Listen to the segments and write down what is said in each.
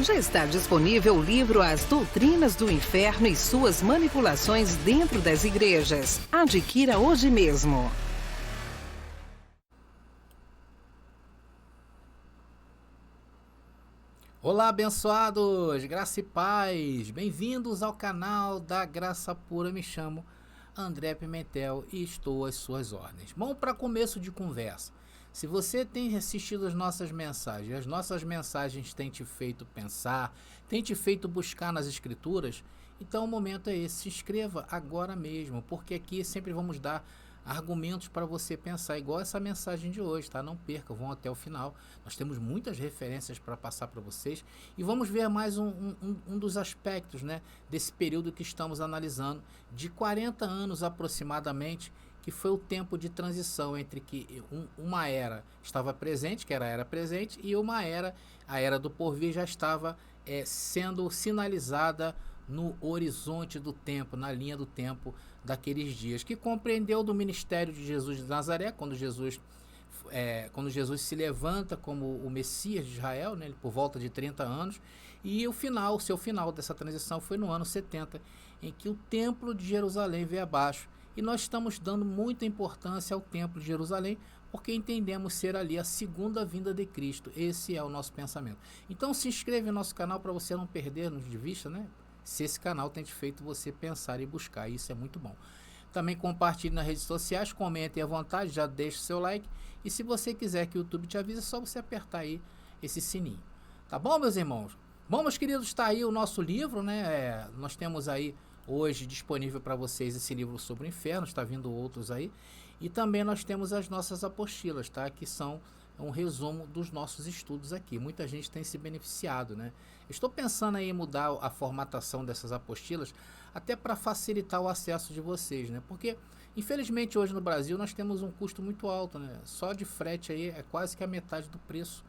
Já está disponível o livro As Doutrinas do Inferno e Suas Manipulações Dentro das Igrejas. Adquira hoje mesmo. Olá, abençoados! Graça e paz! Bem-vindos ao canal da Graça Pura. Me chamo André Pimentel e estou às suas ordens. Bom, para começo de conversa, se você tem assistido as nossas mensagens têm te feito pensar, têm te feito buscar nas escrituras, então o momento é esse. Se inscreva agora mesmo, porque aqui sempre vamos dar argumentos para você pensar, igual essa mensagem de hoje, tá? Não perca, vão até o final. Nós temos muitas referências para passar para vocês e vamos ver mais um dos aspectos, né, desse período que estamos analisando, de 40 anos aproximadamente, que foi o tempo de transição entre que uma era estava presente, que era a era presente, e uma era, a era do porvir, já estava sendo sinalizada no horizonte do tempo, na linha do tempo daqueles dias, que compreendeu do ministério de Jesus de Nazaré, quando Jesus se levanta como o Messias de Israel, né, por volta de 30 anos, e o seu final dessa transição foi no ano 70, em que o templo de Jerusalém veio abaixo. E nós estamos dando muita importância ao templo de Jerusalém, porque entendemos ser ali a segunda vinda de Cristo. Esse é o nosso pensamento. Então se inscreve no nosso canal para você não perder-nos de vista, né? Se esse canal tem te feito você pensar e buscar, isso é muito bom. Também compartilhe nas redes sociais, comentem à vontade, já deixe seu like. E se você quiser que o YouTube te avise, é só você apertar aí esse sininho. Tá bom, meus irmãos? Bom, meus queridos, está aí o nosso livro, né? Nós temos aí hoje disponível para vocês esse livro sobre o inferno, está vindo outros aí. E também nós temos as nossas apostilas, tá? Que são um resumo dos nossos estudos aqui. Muita gente tem se beneficiado, né? Estou pensando aí em mudar a formatação dessas apostilas, até para facilitar o acesso de vocês, né? Porque, infelizmente, hoje no Brasil nós temos um custo muito alto, né? Só de frete aí é quase que a metade do preço,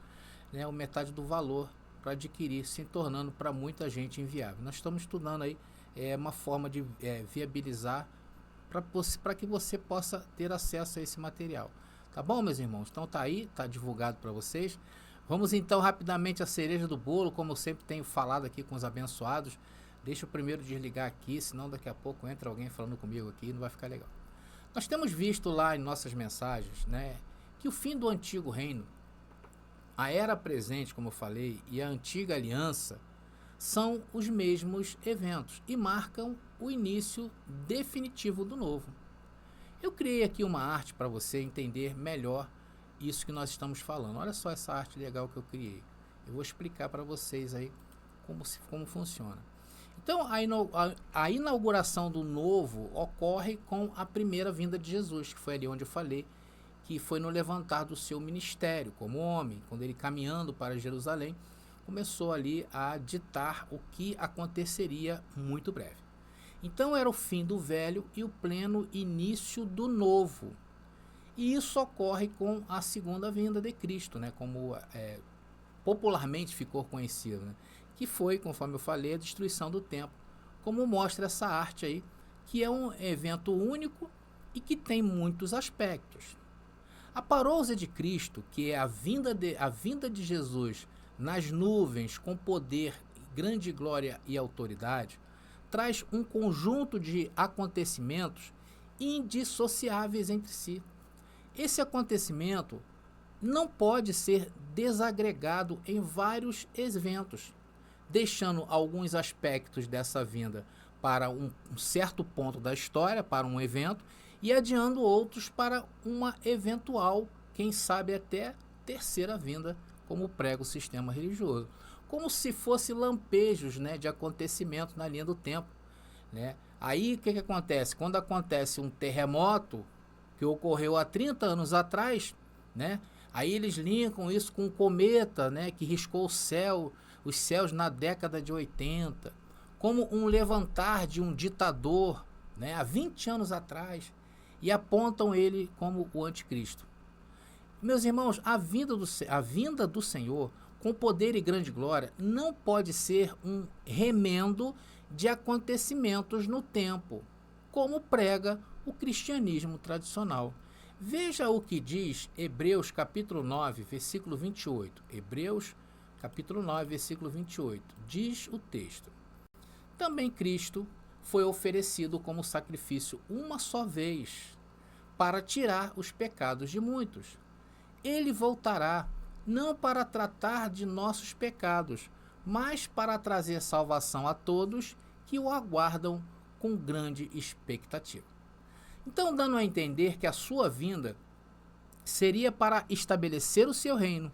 né? Ou metade do valor para adquirir, se tornando para muita gente inviável. Nós estamos estudando aí uma forma de viabilizar para que você possa ter acesso a esse material. Tá bom, meus irmãos? Então tá aí, tá divulgado para vocês. Vamos então rapidamente à cereja do bolo, como eu sempre tenho falado aqui com os abençoados. Deixa eu primeiro desligar aqui, senão daqui a pouco entra alguém falando comigo aqui e não vai ficar legal. Nós temos visto lá em nossas mensagens, né, que o fim do antigo reino, a era presente, como eu falei, e a antiga aliança são os mesmos eventos e marcam o início definitivo do novo. Eu criei aqui uma arte para você entender melhor isso que nós estamos falando. Olha só essa arte legal que eu criei. Eu vou explicar para vocês aí como funciona. Então, a inauguração do novo ocorre com a primeira vinda de Jesus, que foi ali onde eu falei, que foi no levantar do seu ministério como homem, quando ele caminhando para Jerusalém, começou ali a ditar o que aconteceria muito breve. Então era o fim do velho e o pleno início do novo. E isso ocorre com a segunda vinda de Cristo, né? Como popularmente ficou conhecido, né? Que foi, conforme eu falei, a destruição do templo, como mostra essa arte aí, que é um evento único e que tem muitos aspectos. A parousia de Cristo, que é a vinda de Jesus nas nuvens com poder, grande glória e autoridade, traz um conjunto de acontecimentos indissociáveis entre si. Esse acontecimento não pode ser desagregado em vários eventos, deixando alguns aspectos dessa vinda para um certo ponto da história, para um evento, e adiando outros para uma eventual, quem sabe até terceira vinda, como prega o sistema religioso. Como se fosse lampejos, né, de acontecimento na linha do tempo, né? Aí o que acontece? Quando acontece um terremoto que ocorreu há 30 anos atrás, né? Aí eles linkam isso com um cometa, né, que riscou os céus na década de 80, como um levantar de um ditador, né, há 20 anos atrás, e apontam ele como o anticristo. Meus irmãos, a vinda do Senhor com poder e grande glória não pode ser um remendo de acontecimentos no tempo, como prega o cristianismo tradicional. Veja o que diz Hebreus capítulo 9, versículo 28. Hebreus capítulo 9, versículo 28. Diz o texto: também Cristo foi oferecido como sacrifício uma só vez, para tirar os pecados de muitos. Ele voltará, não para tratar de nossos pecados, mas para trazer salvação a todos que o aguardam com grande expectativa. Então, dando a entender que a sua vinda seria para estabelecer o seu reino.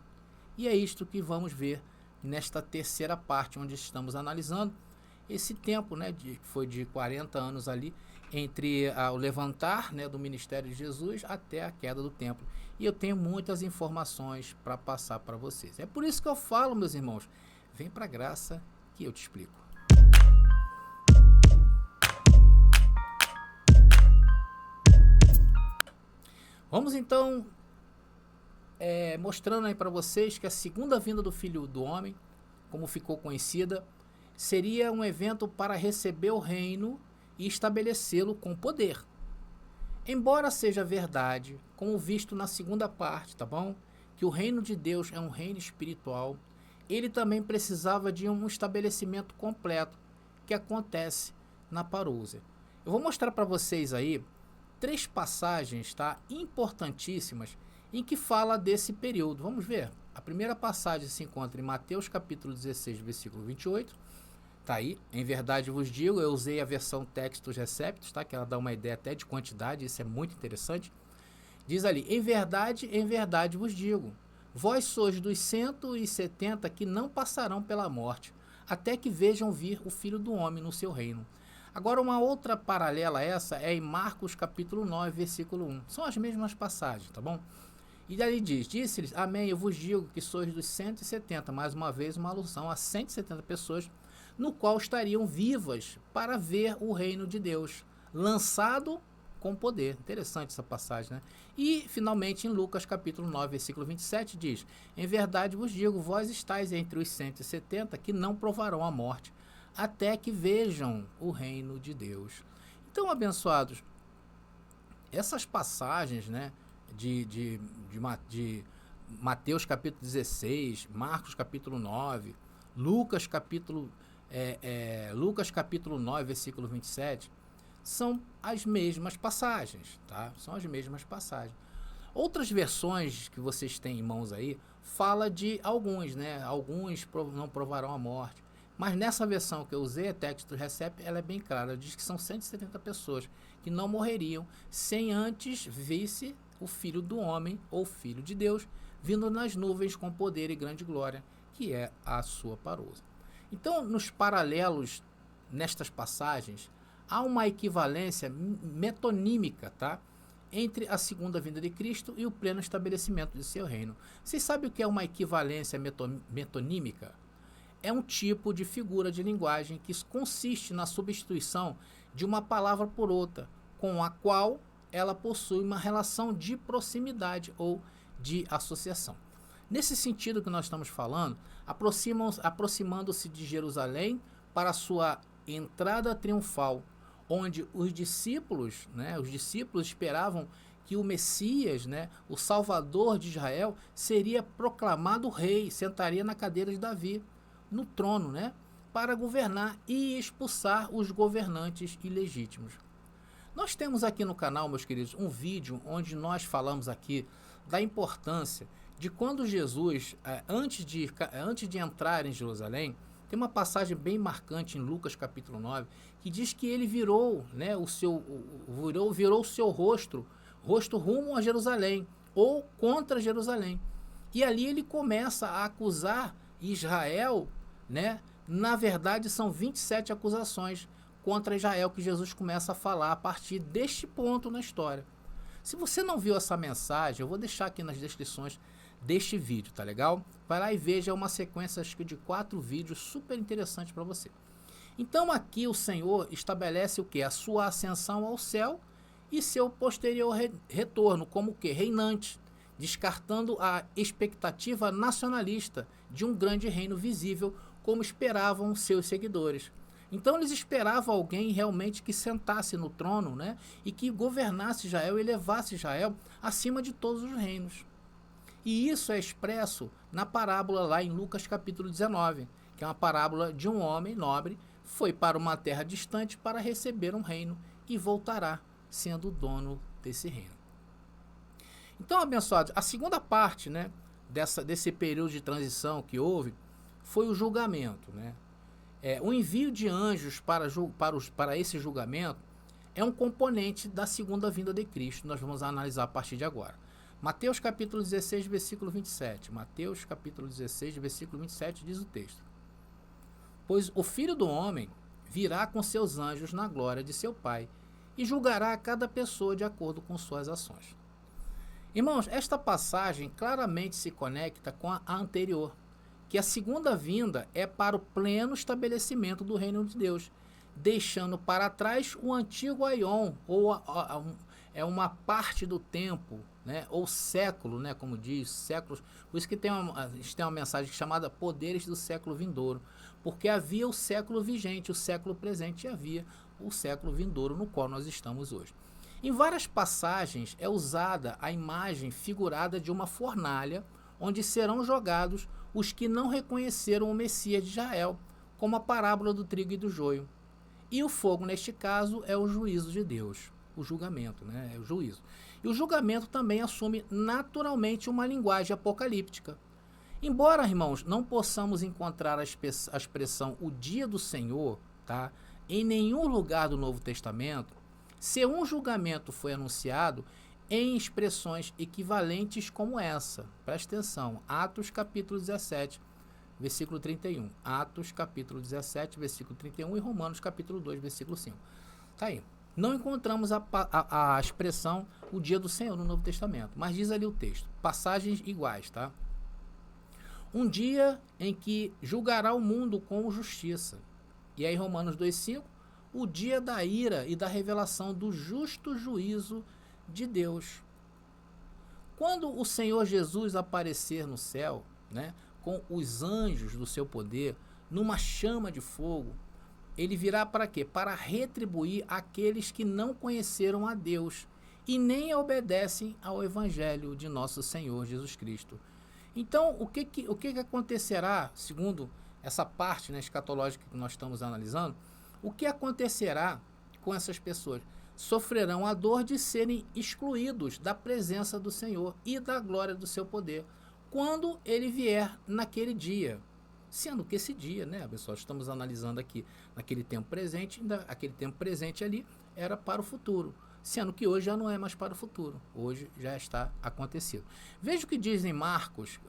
E é isto que vamos ver nesta terceira parte, onde estamos analisando esse tempo, né, que foi de 40 anos ali, entre o levantar, né, do ministério de Jesus até a queda do templo. E eu tenho muitas informações para passar para vocês. É por isso que eu falo, meus irmãos, vem para a graça que eu te explico. Vamos então mostrando aí para vocês que a segunda vinda do Filho do Homem, como ficou conhecida, seria um evento para receber o reino e estabelecê-lo com poder. Embora seja verdade, como visto na segunda parte, tá bom? Que o reino de Deus é um reino espiritual, ele também precisava de um estabelecimento completo, que acontece na parousia. Eu vou mostrar para vocês aí 3 passagens, tá, importantíssimas, em que fala desse período. Vamos ver. A primeira passagem se encontra em Mateus capítulo 16, versículo 28. Tá aí. Em verdade vos digo, eu usei a versão Textus Receptus, tá, que ela dá uma ideia até de quantidade, isso é muito interessante. Diz ali: em verdade vos digo, vós sois dos 170 que não passarão pela morte, até que vejam vir o Filho do Homem no seu reino. Agora, uma outra paralela a essa é em Marcos capítulo 9, versículo 1. São as mesmas passagens, tá bom? E ali diz: disse-lhes, amém, eu vos digo que sois dos 170, mais uma vez uma alusão a 170 pessoas, no qual estariam vivas para ver o reino de Deus, lançado com poder. Interessante essa passagem, né? E, finalmente, em Lucas capítulo 9, versículo 27, diz: em verdade vos digo, vós estáis entre os 170 que não provarão a morte, até que vejam o reino de Deus. Então, abençoados, essas passagens, né, de Mateus capítulo 16, Marcos capítulo 9, Lucas capítulo 9, versículo 27, são as mesmas passagens, tá? São as mesmas passagens. Outras versões que vocês têm em mãos aí, fala de alguns, né? Alguns não provarão a morte. Mas nessa versão que eu usei, a Textus Receptus, ela é bem clara. Diz que são 170 pessoas que não morreriam sem antes visse o Filho do Homem, ou Filho de Deus, vindo nas nuvens com poder e grande glória, que é a sua parousia. Então, nos paralelos nestas passagens, há uma equivalência metonímica, tá, entre a segunda vinda de Cristo e o pleno estabelecimento de seu reino. Vocês sabem o que é uma equivalência metonímica? É um tipo de figura de linguagem que consiste na substituição de uma palavra por outra, com a qual ela possui uma relação de proximidade ou de associação. Nesse sentido que nós estamos falando, aproximando-se de Jerusalém para sua entrada triunfal, onde os discípulos esperavam que o Messias, né, o Salvador de Israel, seria proclamado rei, sentaria na cadeira de Davi, no trono, né, para governar e expulsar os governantes ilegítimos. Nós temos aqui no canal, meus queridos, um vídeo onde nós falamos aqui da importância de quando Jesus, antes de entrar em Jerusalém, tem uma passagem bem marcante em Lucas capítulo 9, que diz que ele virou, né, virou o seu rosto rumo a Jerusalém, ou contra Jerusalém. E ali ele começa a acusar Israel, né? Na verdade, são 27 acusações contra Israel que Jesus começa a falar a partir deste ponto na história. Se você não viu essa mensagem, eu vou deixar aqui nas descrições deste vídeo, tá legal? Vai lá e veja uma sequência, acho que de 4 vídeos super interessantes para você. Então aqui o Senhor estabelece o que? A sua ascensão ao céu e seu posterior retorno como o que? Reinante, descartando a expectativa nacionalista de um grande reino visível, como esperavam seus seguidores. Então eles esperavam alguém realmente que sentasse no trono, né, e que governasse Israel e levasse Israel acima de todos os reinos. E isso é expresso na parábola lá em Lucas capítulo 19, que é uma parábola de um homem nobre, foi para uma terra distante para receber um reino e voltará sendo o dono desse reino. Então, abençoados, a segunda parte, né, desse período de transição que houve foi o julgamento. Né? O envio de anjos para esse julgamento é um componente da segunda vinda de Cristo. Nós vamos analisar a partir de agora. Mateus capítulo 16, versículo 27. Mateus capítulo 16, versículo 27 diz o texto: Pois o Filho do Homem virá com seus anjos na glória de seu Pai e julgará a cada pessoa de acordo com suas ações. Irmãos, esta passagem claramente se conecta com a anterior, que a segunda vinda é para o pleno estabelecimento do reino de Deus, deixando para trás o antigo aion, ou é uma parte do tempo, né, ou século, né, como diz, séculos. Por isso que a gente tem uma mensagem chamada Poderes do Século Vindouro, porque havia o século vigente, o século presente, e havia o século vindouro no qual nós estamos hoje. Em várias passagens é usada a imagem figurada de uma fornalha, onde serão jogados os que não reconheceram o Messias de Israel, como a parábola do trigo e do joio. E o fogo, neste caso, é o juízo de Deus, o julgamento, né? É o juízo. E o julgamento também assume naturalmente uma linguagem apocalíptica. Embora, irmãos, não possamos encontrar a expressão o dia do Senhor, tá, em nenhum lugar do Novo Testamento, se um julgamento foi anunciado em expressões equivalentes como essa. Preste atenção, Atos capítulo 17, versículo 31. Atos capítulo 17, versículo 31 e Romanos capítulo 2, versículo 5. Tá aí. Não encontramos a expressão o dia do Senhor no Novo Testamento, mas diz ali o texto, passagens iguais, tá? Um dia em que julgará o mundo com justiça. E aí Romanos 2,5, o dia da ira e da revelação do justo juízo de Deus. Quando o Senhor Jesus aparecer no céu, né, com os anjos do seu poder, numa chama de fogo, ele virá para quê? Para retribuir aqueles que não conheceram a Deus e nem obedecem ao Evangelho de nosso Senhor Jesus Cristo. Então, o que acontecerá, segundo essa parte, né, escatológica que nós estamos analisando, o que acontecerá com essas pessoas? Sofrerão a dor de serem excluídos da presença do Senhor e da glória do seu poder, quando ele vier naquele dia. Sendo que esse dia, né, pessoal, estamos analisando aqui naquele tempo presente, aquele tempo presente ali era para o futuro, sendo que hoje já não é mais para o futuro, hoje já está acontecido. Veja o que diz em Marcos,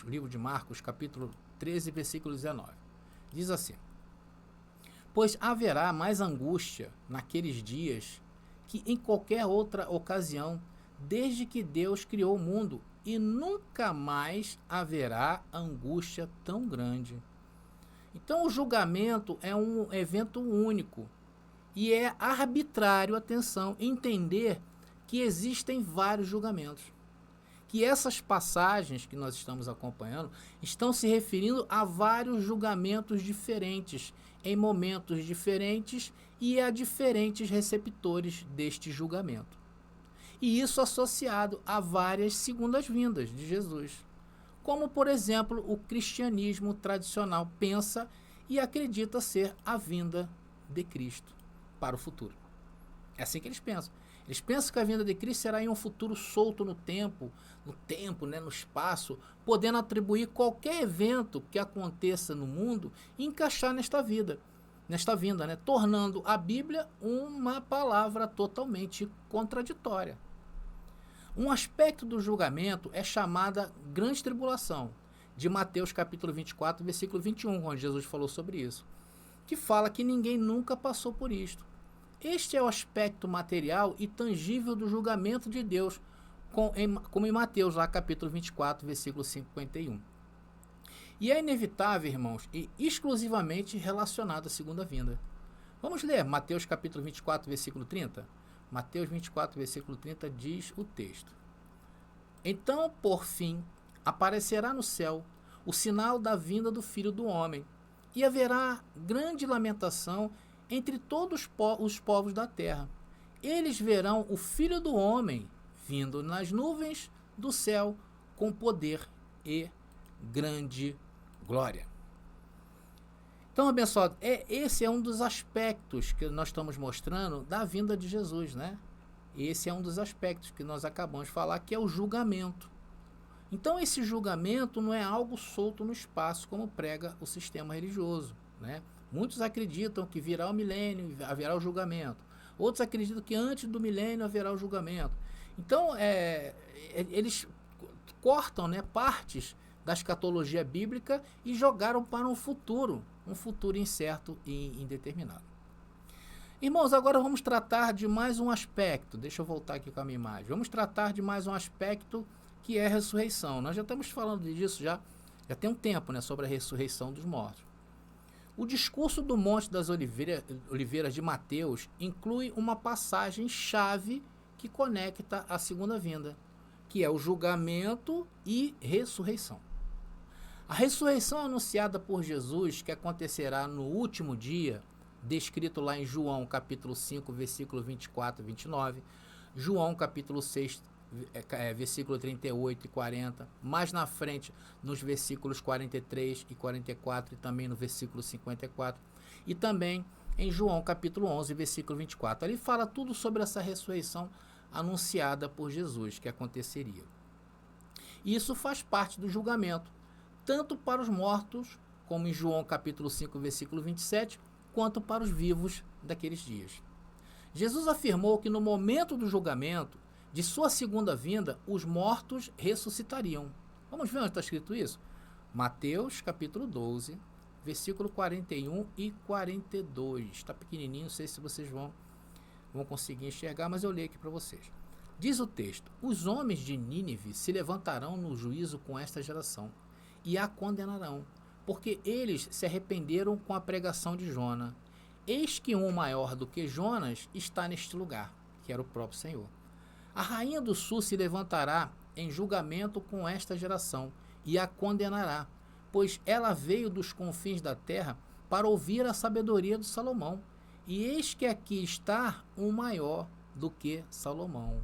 livro de Marcos, capítulo 13, versículo 19. Diz assim: Pois haverá mais angústia naqueles dias que em qualquer outra ocasião, desde que Deus criou o mundo, e nunca mais haverá angústia tão grande. Então o julgamento é um evento único e é arbitrário, atenção, entender que existem vários julgamentos. Que essas passagens que nós estamos acompanhando estão se referindo a vários julgamentos diferentes, em momentos diferentes e a diferentes receptores deste julgamento. E isso associado a várias segundas-vindas de Jesus. Como, por exemplo, o cristianismo tradicional pensa e acredita ser a vinda de Cristo para o futuro. É assim que eles pensam. Eles pensam que a vinda de Cristo será em um futuro solto no tempo, né, no espaço, podendo atribuir qualquer evento que aconteça no mundo e encaixar nesta vinda, né, tornando a Bíblia uma palavra totalmente contraditória. Um aspecto do julgamento é chamada grande tribulação, de Mateus capítulo 24, versículo 21, onde Jesus falou sobre isso, que fala que ninguém nunca passou por isto. Este é o aspecto material e tangível do julgamento de Deus, como em Mateus, lá capítulo 24, versículo 51. E é inevitável, irmãos, e exclusivamente relacionado à segunda vinda. Vamos ler Mateus capítulo 24, versículo 30? Mateus 24, versículo 30 diz o texto: Então, por fim, aparecerá no céu o sinal da vinda do Filho do Homem, e haverá grande lamentação entre todos os povos da terra. Eles verão o Filho do Homem vindo nas nuvens do céu com poder e grande glória. Então, abençoado, esse é um dos aspectos que nós estamos mostrando da vinda de Jesus, né? Esse é um dos aspectos que nós acabamos de falar, que é o julgamento. Então, esse julgamento não é algo solto no espaço, como prega o sistema religioso, né? Muitos acreditam que virá o milênio, haverá o julgamento. Outros acreditam que antes do milênio haverá o julgamento. Então, eles cortam, né, partes da escatologia bíblica e jogaram para um futuro incerto e indeterminado. Irmãos, agora vamos tratar de mais um aspecto. Deixa eu voltar aqui com a minha imagem. Vamos tratar de mais um aspecto que é a ressurreição. Nós já estamos falando disso já tem um tempo, né, sobre a ressurreição dos mortos. O discurso do Monte das Oliveiras de Mateus inclui uma passagem-chave que conecta a segunda vinda, que é o julgamento e ressurreição. A ressurreição anunciada por Jesus, que acontecerá no último dia, descrito lá em João capítulo 5, versículo 24 e 29, João capítulo 6, versículo 38 e 40, mais na frente nos versículos 43 e 44 e também no versículo 54, e também em João capítulo 11, versículo 24. Ali fala tudo sobre essa ressurreição anunciada por Jesus, que aconteceria. E isso faz parte do julgamento, tanto para os mortos, como em João capítulo 5, versículo 27, quanto para os vivos daqueles dias. Jesus afirmou que no momento do julgamento, de sua segunda vinda, os mortos ressuscitariam. Vamos ver onde está escrito isso? Mateus capítulo 12, versículo 41 e 42. Está pequenininho, não sei se vocês vão conseguir enxergar, mas eu leio aqui para vocês. Diz o texto: os homens de Nínive se levantarão no juízo com esta geração e a condenarão, porque eles se arrependeram com a pregação de Jona. Eis que um maior do que Jonas está neste lugar, que era o próprio Senhor. A rainha do sul se levantará em julgamento com esta geração e a condenará, pois ela veio dos confins da terra para ouvir a sabedoria de Salomão. E eis que aqui está um maior do que Salomão.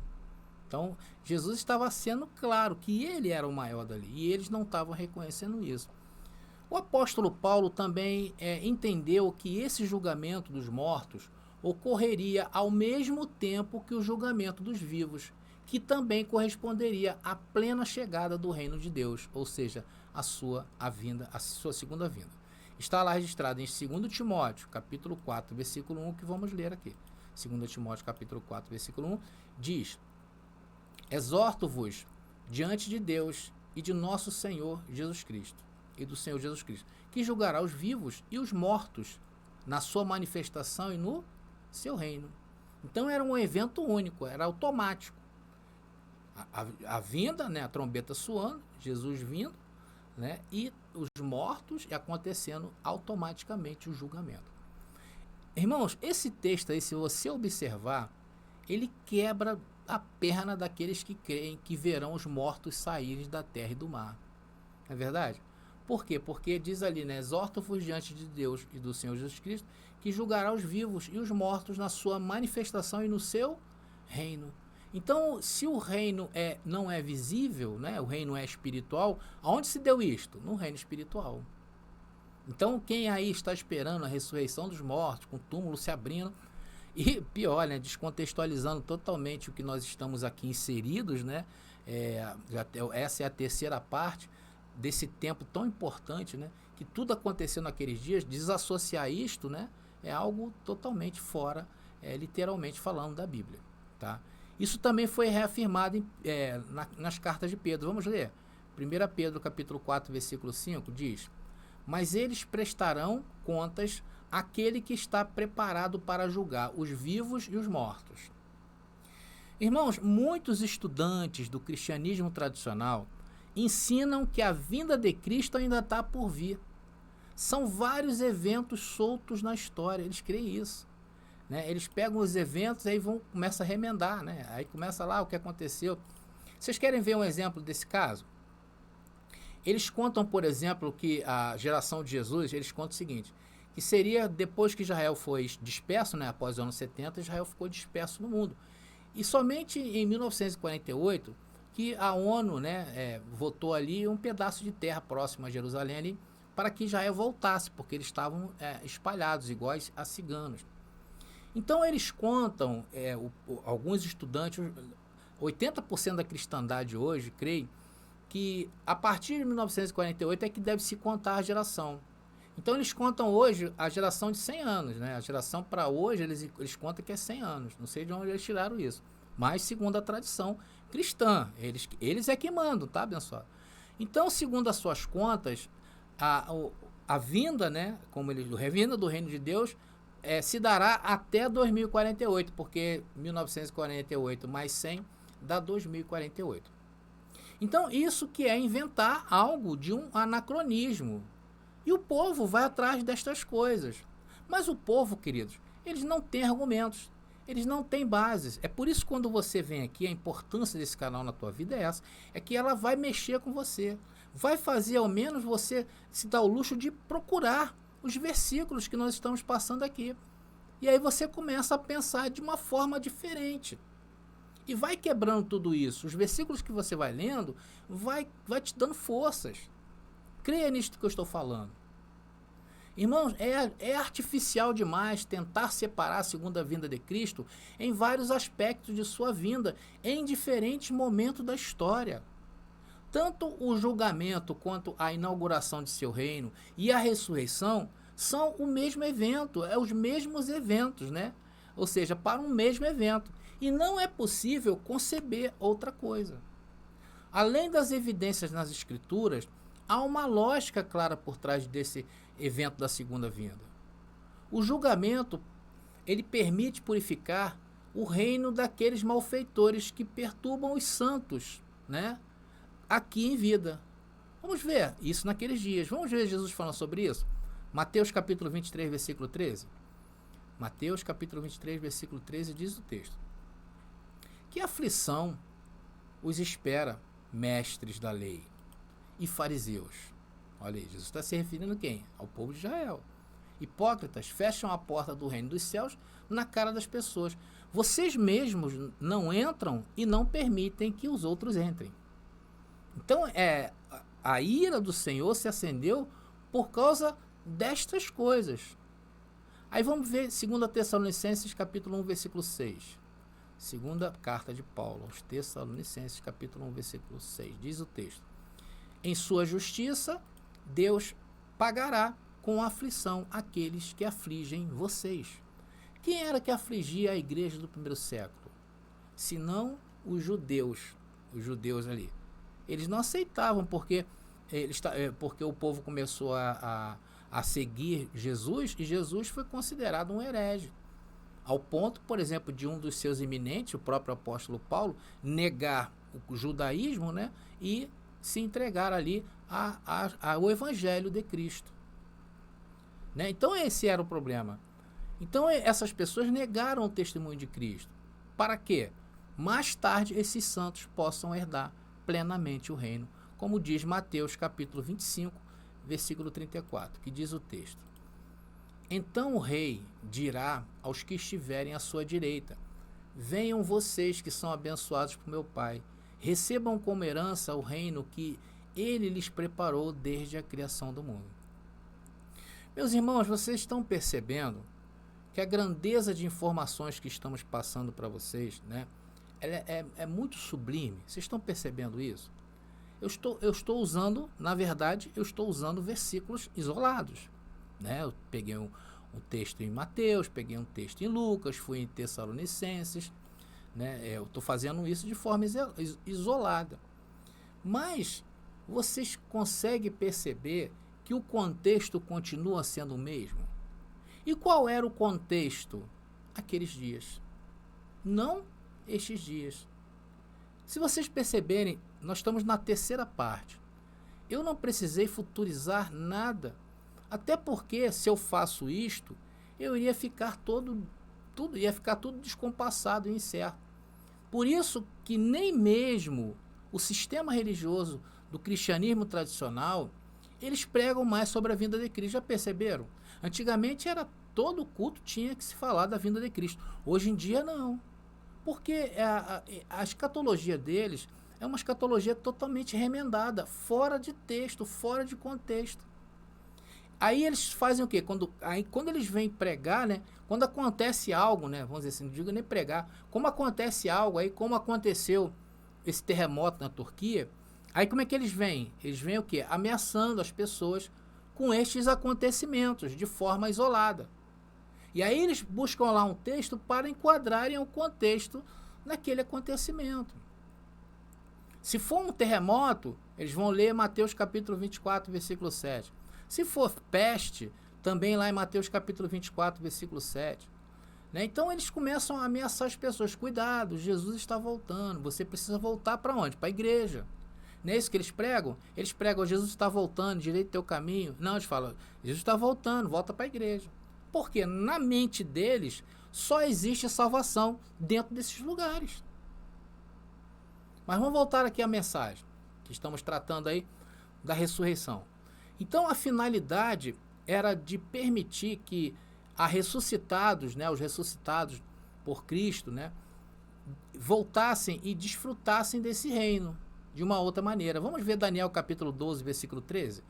Então, Jesus estava sendo claro que ele era o maior dali, e eles não estavam reconhecendo isso. O apóstolo Paulo também entendeu que esse julgamento dos mortos ocorreria ao mesmo tempo que o julgamento dos vivos, que também corresponderia à plena chegada do reino de Deus, ou seja, a sua segunda vinda. Está lá registrado em 2 Timóteo, capítulo 4, versículo 1, que vamos ler aqui. 2 Timóteo, capítulo 4, versículo 1, diz: exorto-vos diante de Deus e de nosso Senhor Jesus Cristo, e do Senhor Jesus Cristo, que julgará os vivos e os mortos na sua manifestação e no seu reino. Então era um evento único, era automático. A vinda, né, a trombeta soando, Jesus vindo, né, e os mortos, e acontecendo automaticamente o julgamento. Irmãos, esse texto aí, se você observar, ele quebra a perna daqueles que creem que verão os mortos saírem da terra e do mar. Não é verdade? Por quê? Porque diz ali, né, exorto-vos diante de Deus e do Senhor Jesus Cristo, que julgará os vivos e os mortos na sua manifestação e no seu reino. Então, se o reino não é visível, né, o reino é espiritual, aonde se deu isto? No reino espiritual. Então, quem aí está esperando a ressurreição dos mortos, com o túmulo se abrindo, e pior, né, descontextualizando totalmente o que nós estamos aqui inseridos, né, essa é a terceira parte desse tempo tão importante, né, que tudo aconteceu naqueles dias, desassociar isto, né, é algo totalmente fora, literalmente falando, da Bíblia, tá? Isso também foi reafirmado nas cartas de Pedro. Vamos ler. 1 Pedro capítulo 4, versículo 5 diz: mas eles prestarão contas àquele que está preparado para julgar os vivos e os mortos. Irmãos, muitos estudantes do cristianismo tradicional ensinam que a vinda de Cristo ainda está por vir. São vários eventos soltos na história, eles creem isso. Né? Eles pegam os eventos e aí começam a remendar, né? Aí começa lá o que aconteceu. Vocês querem ver um exemplo desse caso? Eles contam, por exemplo, que a geração de Jesus, eles contam o seguinte, que seria depois que Israel foi disperso, né, após os anos 70, Israel ficou disperso no mundo. E somente em 1948, que a ONU, né, votou ali um pedaço de terra próximo a Jerusalém ali, para que Israel voltasse, porque eles estavam espalhados, iguais a ciganos. Então eles contam, alguns estudantes, 80% da cristandade hoje, creio, que a partir de 1948 é que deve se contar a geração. Então eles contam hoje a geração de 100 anos, né? A geração para hoje eles contam que é 100 anos. Não sei de onde eles tiraram isso. Mas segundo a tradição cristã, eles é que mandam, tá, abençoado? Então, segundo as suas contas, a vinda, né, a revinda do reino de Deus se dará até 2048, porque 1948 mais 100 dá 2048. Então, isso que é inventar algo de um anacronismo. E o povo vai atrás destas coisas. Mas o povo, queridos, eles não têm argumentos, eles não têm bases. É por isso que quando você vem aqui, a importância desse canal na tua vida é essa, é que ela vai mexer com você. Vai fazer ao menos você se dar o luxo de procurar os versículos que nós estamos passando aqui. E aí você começa a pensar de uma forma diferente. E vai quebrando tudo isso. Os versículos que você vai lendo, vai te dando forças. Creia nisto que eu estou falando. Irmãos, é artificial demais tentar separar a segunda vinda de Cristo em vários aspectos de sua vinda, em diferentes momentos da história. Tanto o julgamento quanto a inauguração de seu reino e a ressurreição são o mesmo evento, os mesmos eventos, né? Ou seja, para um mesmo evento. E não é possível conceber outra coisa. Além das evidências nas Escrituras, há uma lógica clara por trás desse evento da segunda vinda. O julgamento, ele permite purificar o reino daqueles malfeitores que perturbam os santos, né? Aqui em vida. Vamos ver isso naqueles dias. Vamos ver Jesus falando sobre isso? Mateus capítulo 23, versículo 13. Mateus capítulo 23, versículo 13 diz o texto: que aflição os espera, mestres da lei e fariseus. Olha aí, Jesus está se referindo a quem? Ao povo de Israel. Hipócritas, fecham a porta do reino dos céus na cara das pessoas. Vocês mesmos não entram e não permitem que os outros entrem. Então, a ira do Senhor se acendeu por causa destas coisas. Aí vamos ver 2 Tessalonicenses capítulo 1, versículo 6. Segunda carta de Paulo aos Tessalonicenses, capítulo 1, versículo 6. Diz o texto: em sua justiça, Deus pagará com aflição aqueles que afligem vocês. Quem era que afligia a igreja do primeiro século? Senão os judeus ali. Eles não aceitavam porque o povo começou a seguir Jesus, e Jesus foi considerado um herege. Ao ponto, por exemplo, de um dos seus eminentes, o próprio apóstolo Paulo, negar o judaísmo, né, e se entregar ali ao evangelho de Cristo. Né? Então esse era o problema. Então essas pessoas negaram o testemunho de Cristo. Para quê? Mais tarde esses santos possam herdar plenamente o reino, como diz Mateus capítulo 25, versículo 34, que diz o texto: então o rei dirá aos que estiverem à sua direita: venham vocês que são abençoados por meu Pai, recebam como herança o reino que ele lhes preparou desde a criação do mundo. Meus irmãos, vocês estão percebendo que a grandeza de informações que estamos passando para vocês, né, é muito sublime. Vocês estão percebendo isso? Eu estou usando, na verdade, versículos isolados. Né? Eu peguei um texto em Mateus, peguei um texto em Lucas, fui em Tessalonicenses, né? Eu estou fazendo isso de forma isolada. Mas vocês conseguem perceber que o contexto continua sendo o mesmo? E qual era o contexto? Aqueles dias. Não estes dias. Se vocês perceberem, nós estamos na terceira parte. Eu não precisei futurizar nada. Até porque, se eu faço isto, eu iria ficar tudo descompassado e incerto. Por isso que nem mesmo o sistema religioso do cristianismo tradicional, eles pregam mais sobre a vinda de Cristo. Já perceberam? Antigamente todo culto tinha que se falar da vinda de Cristo. Hoje em dia não. Porque a escatologia deles É uma escatologia totalmente remendada, fora de texto, fora de contexto. Aí eles fazem o quê? Quando eles vêm pregar, né? Quando acontece algo, né? Vamos dizer assim, não digo nem pregar. Como acontece algo aí, como aconteceu esse terremoto na Turquia, aí como é que eles vêm? Eles vêm o quê? Ameaçando as pessoas com estes acontecimentos, de forma isolada. E aí eles buscam lá um texto para enquadrarem o contexto naquele acontecimento. Se for um terremoto, eles vão ler Mateus capítulo 24, versículo 7. Se for peste, também lá em Mateus capítulo 24, versículo 7. Né? Então eles começam a ameaçar as pessoas. Cuidado, Jesus está voltando. Você precisa voltar para onde? Para a igreja. Não é isso que eles pregam? Eles pregam, Jesus está voltando, direito teu caminho. Não, eles falam, Jesus está voltando, volta para a igreja. Porque na mente deles só existe salvação dentro desses lugares. Mas vamos voltar aqui à mensagem que estamos tratando aí da ressurreição. Então a finalidade era de permitir que os ressuscitados por Cristo, né, voltassem e desfrutassem desse reino de uma outra maneira. Vamos ver Daniel capítulo 12, versículo 13?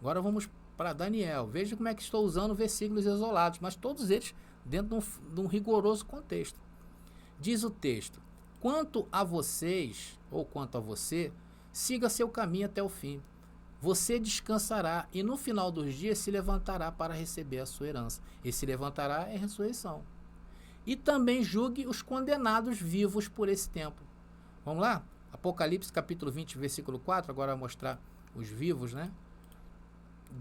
Agora vamos para Daniel. Veja como é que estou usando versículos isolados, mas todos eles dentro de um rigoroso contexto. Diz o texto: quanto a vocês, ou quanto a você, siga seu caminho até o fim. Você descansará e no final dos dias se levantará para receber a sua herança. Esse levantará é ressurreição. E também julgue os condenados vivos por esse tempo. Vamos lá? Apocalipse capítulo 20, versículo 4, agora vai mostrar os vivos, né?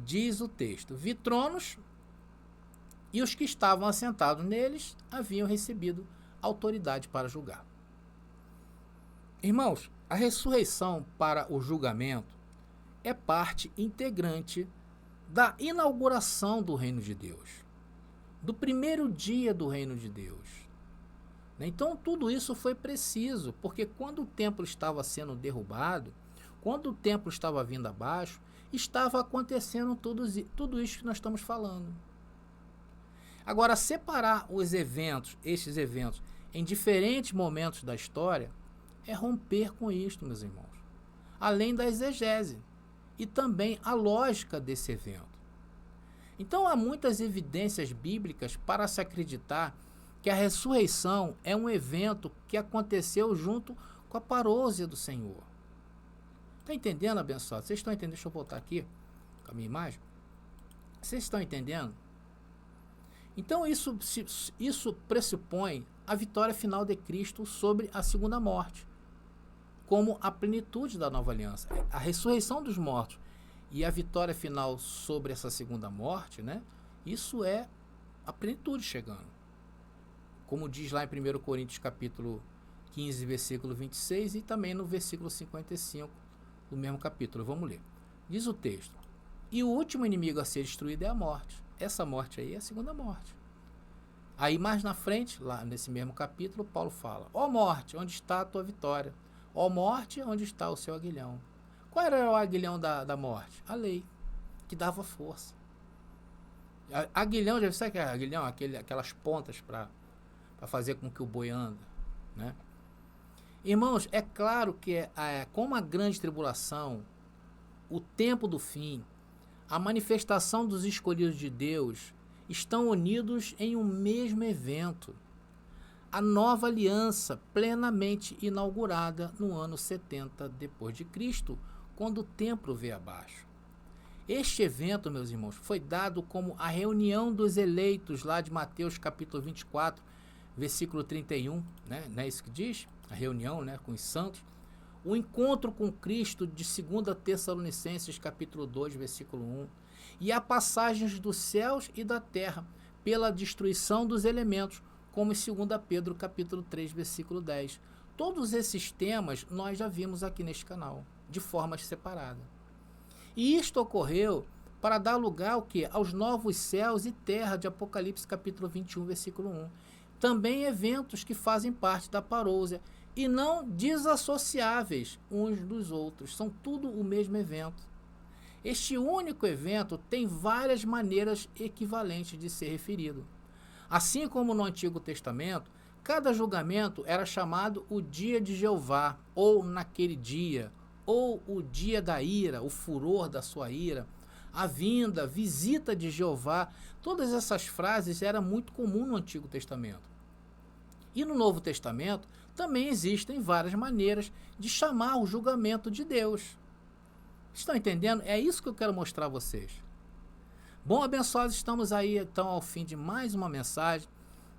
Diz o texto: vi tronos e os que estavam assentados neles haviam recebido autoridade para julgar. Irmãos, a ressurreição para o julgamento é parte integrante da inauguração do reino de Deus, do primeiro dia do reino de Deus. Então tudo isso foi preciso, porque quando o templo estava sendo derrubado, quando o templo estava vindo abaixo, estava acontecendo tudo isso que nós estamos falando. Agora, separar estes eventos, em diferentes momentos da história, é romper com isto, meus irmãos. Além da exegese e também a lógica desse evento. Então, há muitas evidências bíblicas para se acreditar que a ressurreição é um evento que aconteceu junto com a parousia do Senhor. Está entendendo, abençoado? Vocês estão entendendo? Deixa eu voltar aqui com a minha imagem. Vocês estão entendendo? Então isso pressupõe a vitória final de Cristo sobre a segunda morte, como a plenitude da nova aliança. A ressurreição dos mortos e a vitória final sobre essa segunda morte, né? Isso é a plenitude chegando. Como diz lá em 1 Coríntios capítulo 15, versículo 26 e também no versículo 55 do mesmo capítulo. Vamos ler. Diz o texto: e o último inimigo a ser destruído é a morte. Essa morte aí é a segunda morte. Aí mais na frente, lá nesse mesmo capítulo, Paulo fala: ó morte, onde está a tua vitória? Ó morte, onde está o seu aguilhão? Qual era o aguilhão da morte? A lei, que dava força. Aguilhão, já sabe que é aguilhão? Aquelas pontas para fazer com que o boi anda, né? Irmãos, é claro que como a grande tribulação, o tempo do fim, a manifestação dos escolhidos de Deus estão unidos em um mesmo evento. A nova aliança plenamente inaugurada no ano 70 depois de Cristo, quando o templo veio abaixo. Este evento, meus irmãos, foi dado como a reunião dos eleitos lá de Mateus capítulo 24, versículo 31, né? Não é isso que diz? A reunião, né, com os santos. O encontro com Cristo de 2 Tessalonicenses capítulo 2, versículo 1. E a passagens dos céus e da terra pela destruição dos elementos, como em 2 Pedro capítulo 3, versículo 10. Todos esses temas nós já vimos aqui neste canal, de forma separada. E isto ocorreu para dar lugar ao quê? Aos novos céus e terra de Apocalipse capítulo 21, versículo 1. Também eventos que fazem parte da parousia e não desassociáveis uns dos outros. São tudo o mesmo evento. Este único evento tem várias maneiras equivalentes de ser referido. Assim como no Antigo Testamento, cada julgamento era chamado o dia de Jeová, ou naquele dia, ou o dia da ira, o furor da sua ira, a vinda, visita de Jeová. Todas essas frases eram muito comuns no Antigo Testamento. E no Novo Testamento também existem várias maneiras de chamar o julgamento de Deus. Estão entendendo? É isso que eu quero mostrar a vocês. Bom, abençoados, estamos aí então ao fim de mais uma mensagem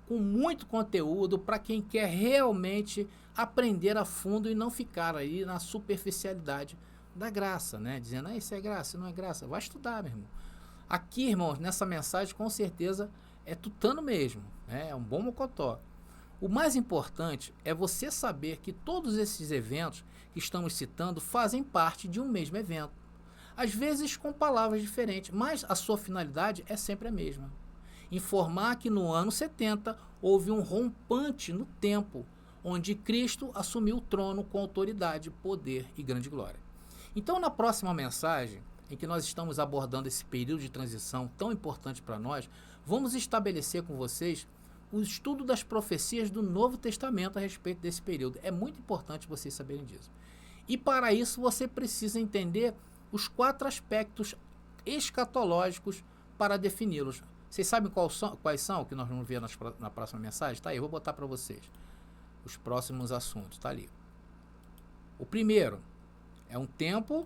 com muito conteúdo para quem quer realmente aprender a fundo e não ficar aí na superficialidade da graça, né? Dizendo, isso é graça, isso não é graça. Vai estudar, meu irmão. Aqui, irmãos, nessa mensagem, com certeza, é tutano mesmo, né? É um bom mocotó. O mais importante é você saber que todos esses eventos que estamos citando fazem parte de um mesmo evento. Às vezes com palavras diferentes, mas a sua finalidade é sempre a mesma. Informar que no ano 70 houve um rompante no tempo, onde Cristo assumiu o trono com autoridade, poder e grande glória. Então, na próxima mensagem, em que nós estamos abordando esse período de transição tão importante para nós, vamos estabelecer com vocês o estudo das profecias do Novo Testamento a respeito desse período. É muito importante vocês saberem disso. E para isso você precisa entender os 4 aspectos escatológicos para defini-los. Vocês sabem quais são que nós vamos ver na próxima mensagem? Tá aí, eu vou botar para vocês os próximos assuntos, tá ali. O primeiro é um tempo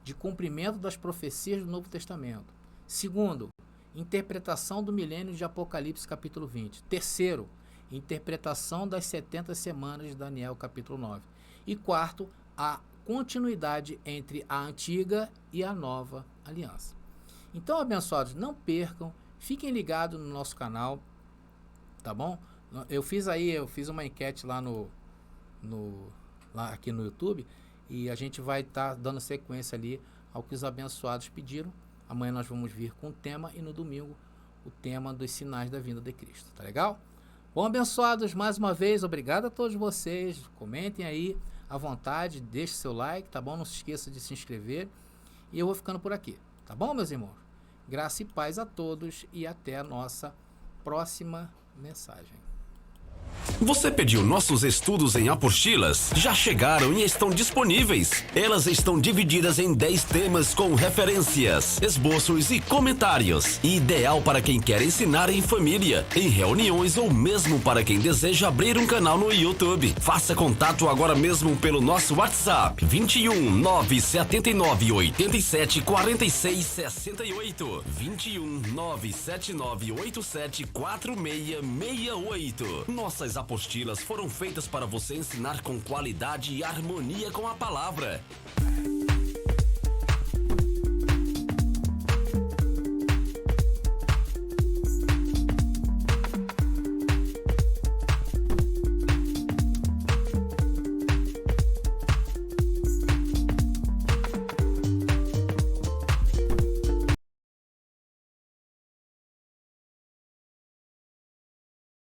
de cumprimento das profecias do Novo Testamento. Segundo, interpretação do milênio de Apocalipse capítulo 20. Terceiro, interpretação das 70 semanas de Daniel capítulo 9. E quarto, a continuidade entre a antiga e a nova aliança. Então, abençoados, não percam, fiquem ligados no nosso canal, tá bom? Eu fiz uma enquete lá aqui no YouTube, e a gente vai estar dando sequência ali ao que os abençoados pediram. Amanhã nós vamos vir com o tema e no domingo o tema dos sinais da vinda de Cristo. Tá legal? Bom, abençoados, mais uma vez, obrigado a todos vocês. Comentem aí à vontade, deixe seu like, tá bom? Não se esqueça de se inscrever. E eu vou ficando por aqui. Tá bom, meus irmãos? Graça e paz a todos e até a nossa próxima mensagem. Você pediu nossos estudos em apostilas? Já chegaram e estão disponíveis. Elas estão divididas em 10 temas com referências, esboços e comentários. Ideal para quem quer ensinar em família, em reuniões ou mesmo para quem deseja abrir um canal no YouTube. Faça contato agora mesmo pelo nosso WhatsApp 21 979 87 46 68 21 979 87 46 68. Nossas apostilas foram feitas para você ensinar com qualidade e harmonia com a palavra.